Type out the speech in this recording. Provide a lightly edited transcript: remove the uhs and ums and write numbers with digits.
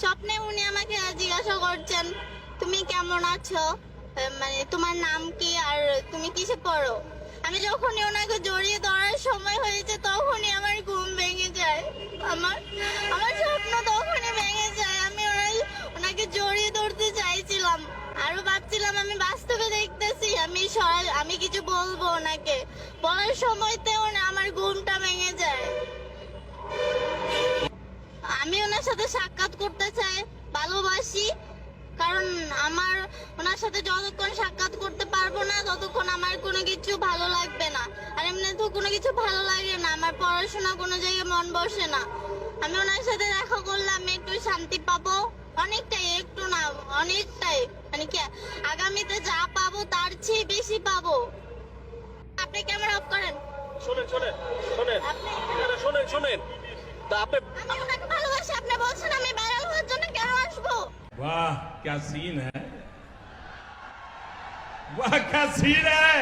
স্বপ্নে উনি আমাকে জিজ্ঞাসা করছেন তুমি কেমন আছো, মানে তোমার নাম কি আর তুমি কিসে পড়ো। আমি যখনই ওনাকে জড়িয়ে ধরার সময় হয়েছে তখনই আমার ঘুম ভেঙে যায়। আমার আমার স্বপ্ন তখনই ভেঙে যায়। আমি ওনাকে জড়িয়ে ধরতে চাইছিলাম, আরো ভাবছিলাম আমি বাস্তবে দেখতেছি, আমি কিছু বলবো ওনাকে, বলার সময়তেও আমার ঘুমটা ভেঙে যায়। আমি ওনার সাথে সাক্ষাৎ করতে চাই, ভালোবাসি, কারণ আমার ওনার সাথে যতক্ষণ সাক্ষাৎ করতে পারবো না ততক্ষণ আমার কোনো কিছু ভালো লাগবে না। আর এমনি তো কোনো কিছু ভালো লাগে না, আমার পড়াশোনা কোনো জায়গায় মন বসে না। আমি ওনার সাথে দেখা করলে আমি একটু শান্তি পাবো, অনেকটাই, একটু না অনেকটাই, মানে কি আগামীতে যা পাবো তার চেয়ে বেশি পাবো। আপনি ক্যামেরা অফ করেন। শোনেন শোনেন শোনেন এখানে শোনেন শোনেন তা আপনি আমি ওনাকে ভালোবাসি, আপনি বলছেন আমি ভাইরাল হওয়ার জন্য কেন আসবো? वाह क्या सीन है, वाह क्या सीन है।